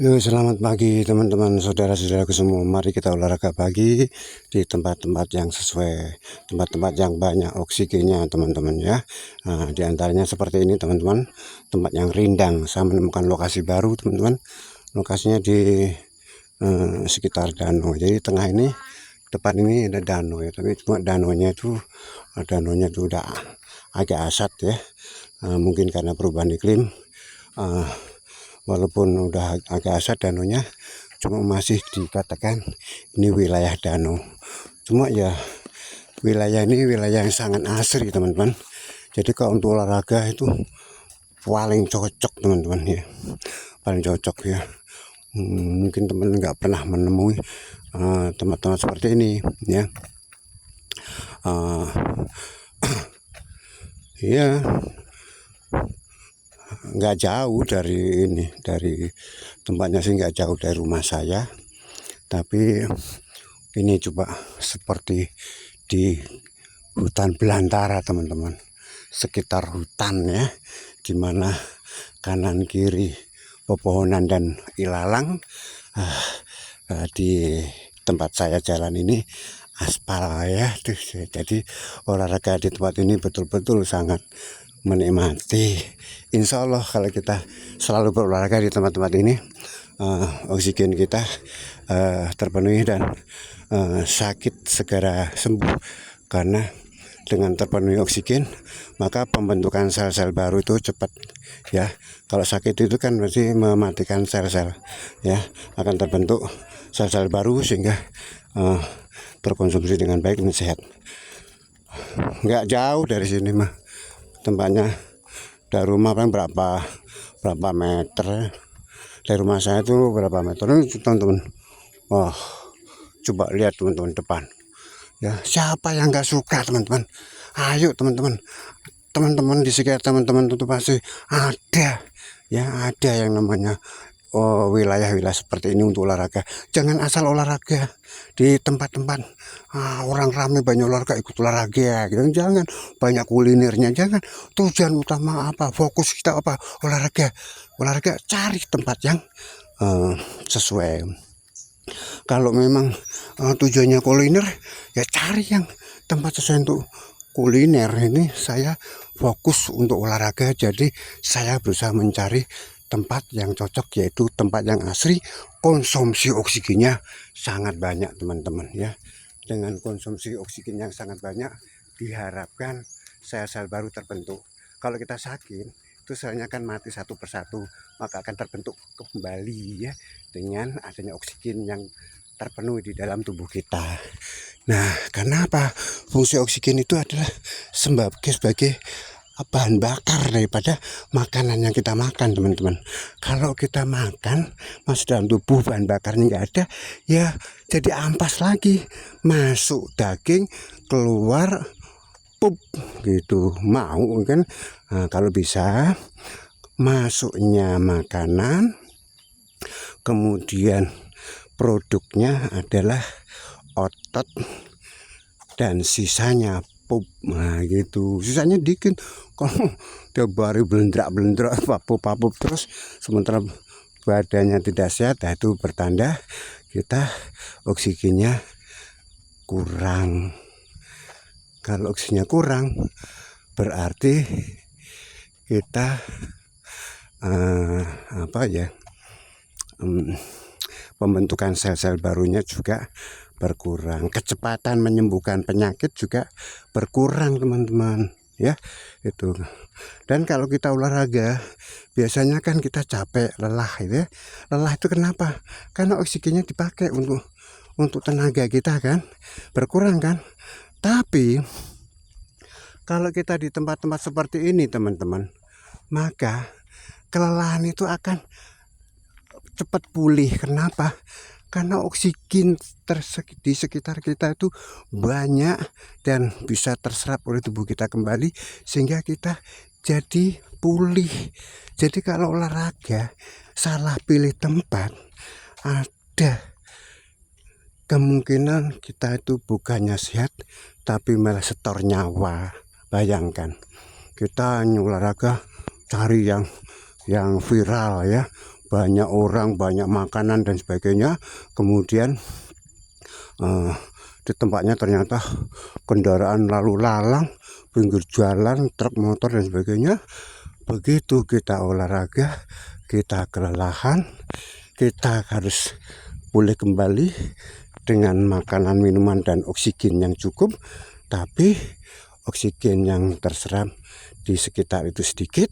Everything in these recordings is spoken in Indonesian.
Yo, selamat pagi teman-teman, saudara-saudaraku semua. Mari kita olahraga pagi di tempat-tempat yang sesuai, tempat-tempat yang banyak oksigennya teman-teman ya. Nah, di antaranya seperti ini teman-teman, tempat yang rindang. Saya menemukan lokasi baru teman-teman. Lokasinya di sekitar danau. Jadi tengah ini, depan ini ada danau ya, tapi cuma danaunya itu udah agak asat ya. Mungkin karena perubahan iklim. Walaupun udah agak asat danaunya, cuma masih dikatakan ini wilayah danau. Cuma ya wilayah ini wilayah yang sangat asri teman-teman. Jadi kalau untuk olahraga itu paling cocok teman-teman ya, paling cocok ya. Mungkin teman nggak pernah menemui tempat-tempat seperti ini ya. Ya nggak jauh dari ini, dari tempatnya sih nggak jauh dari rumah saya, tapi ini coba seperti di hutan belantara teman-teman, sekitar hutan ya, dimana kanan kiri pepohonan dan ilalang. Di tempat saya jalan ini aspal ya, jadi olahraga di tempat ini betul-betul sangat menikmati. Insya Allah kalau kita selalu berolahraga di tempat-tempat ini, oksigen kita terpenuhi dan sakit segera sembuh. Karena dengan terpenuhi oksigen, maka pembentukan sel-sel baru itu cepat ya. Kalau sakit itu kan berarti mematikan sel-sel ya, akan terbentuk sel-sel baru sehingga terkonsumsi dengan baik dan sehat. Nggak jauh dari sini mah tempatnya, dari rumah kan berapa meter dari rumah saya itu, berapa meter ini teman-teman. Wah, coba lihat teman-teman depan ya, siapa yang nggak suka teman-teman? Ayo teman-teman di sekitar teman-teman itu pasti ada ya, ada yang namanya wilayah-wilayah seperti ini untuk olahraga. Jangan asal olahraga di tempat-tempat orang ramai banyak olahraga ikut olahraga gitu. Jangan banyak kulinernya, jangan. Tujuan utama apa, fokus kita apa, olahraga. Cari tempat yang sesuai. Kalau memang tujuannya kuliner, ya cari yang tempat sesuai untuk kuliner. Ini saya fokus untuk olahraga, jadi saya berusaha mencari tempat yang cocok, yaitu tempat yang asri, konsumsi oksigennya sangat banyak teman-teman ya. Dengan konsumsi oksigen yang sangat banyak, diharapkan sel-sel baru terbentuk. Kalau kita sakit, itu selnya akan mati satu persatu, maka akan terbentuk kembali ya, dengan adanya oksigen yang terpenuhi di dalam tubuh kita. Nah, karena apa? Fungsi oksigen itu adalah sebagai bahan bakar daripada makanan yang kita makan teman-teman. Kalau kita makan masih dalam tubuh bahan bakarnya nggak ada, ya jadi ampas lagi, masuk daging, keluar pup gitu, mau kan. Nah, kalau bisa masuknya makanan, kemudian produknya adalah otot, dan sisanya pup. Nah gitu, sisanya dikit. Kalau tiap hari belendrak papup terus sementara badannya tidak sehat, nah itu bertanda kita oksigennya kurang. Kalau oksigennya kurang berarti kita pembentukan sel-sel barunya juga berkurang, kecepatan menyembuhkan penyakit juga berkurang teman-teman ya itu. Dan kalau kita olahraga biasanya kan kita capek, lelah gitu ya. Lelah itu kenapa? Karena oksigennya dipakai untuk tenaga kita kan berkurang kan. Tapi kalau kita di tempat-tempat seperti ini teman-teman, maka kelelahan itu akan cepat pulih. Kenapa? Karena oksigen di sekitar kita itu banyak dan bisa terserap oleh tubuh kita kembali, sehingga kita jadi pulih. Jadi kalau olahraga salah pilih tempat, ada kemungkinan kita itu bukannya sehat tapi malah setor nyawa. Bayangkan kita olahraga cari yang viral ya, banyak orang, banyak makanan dan sebagainya. Kemudian di tempatnya ternyata kendaraan lalu lalang, pinggir jalan, truk, motor dan sebagainya. Begitu kita olahraga, kita kelelahan, kita harus pulih kembali dengan makanan, minuman, dan oksigen yang cukup. Tapi oksigen yang terserap di sekitar itu sedikit,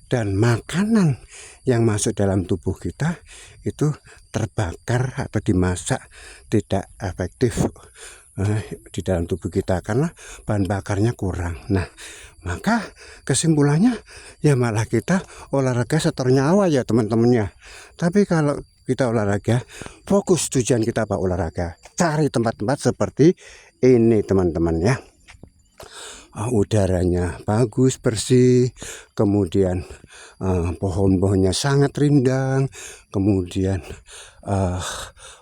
dan makanan yang masuk dalam tubuh kita itu terbakar atau dimasak tidak efektif di dalam tubuh kita karena bahan bakarnya kurang. Nah, maka kesimpulannya ya malah kita olahraga setor nyawa ya teman-temannya. Tapi kalau kita olahraga, fokus tujuan kita apa olahraga, cari tempat-tempat seperti ini teman-teman ya. Udaranya bagus, bersih, kemudian pohon-pohonnya sangat rindang, kemudian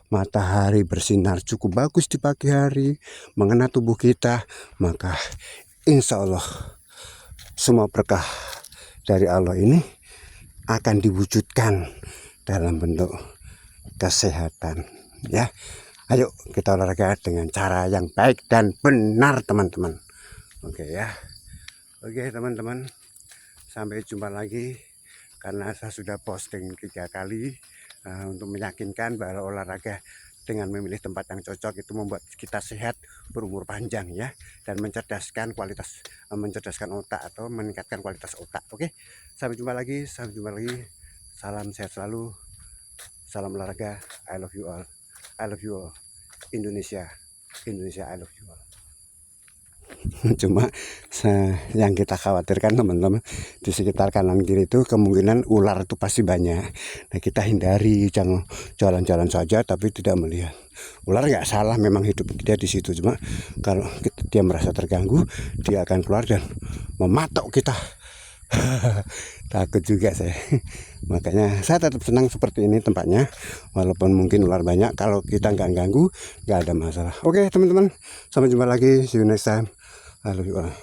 matahari bersinar cukup bagus di pagi hari mengena tubuh kita, maka insya Allah semua berkah dari Allah ini akan diwujudkan dalam bentuk kesehatan ya. Ayo kita olahraga dengan cara yang baik dan benar teman-teman. Oke ya. Oke teman-teman, sampai jumpa lagi, karena saya sudah posting 3 kali untuk meyakinkan bahwa olahraga dengan memilih tempat yang cocok itu membuat kita sehat, berumur panjang ya, dan mencerdaskan otak atau meningkatkan kualitas otak. Oke, sampai jumpa lagi, salam sehat selalu, salam olahraga, I love you all, Indonesia, I love you all. Cuma yang kita khawatirkan teman-teman, di sekitar kanan kiri itu kemungkinan ular itu pasti banyak. Nah, kita hindari, jangan jalan-jalan saja tapi tidak melihat. Ular nggak salah, memang hidup dia di situ. Cuma kalau dia merasa terganggu, dia akan keluar dan mematok kita. Takut juga saya. Makanya saya tetap senang seperti ini tempatnya, walaupun mungkin ular banyak. Kalau kita nggak ganggu, nggak ada masalah. Oke teman-teman, sampai jumpa lagi, see you next time, I love you all.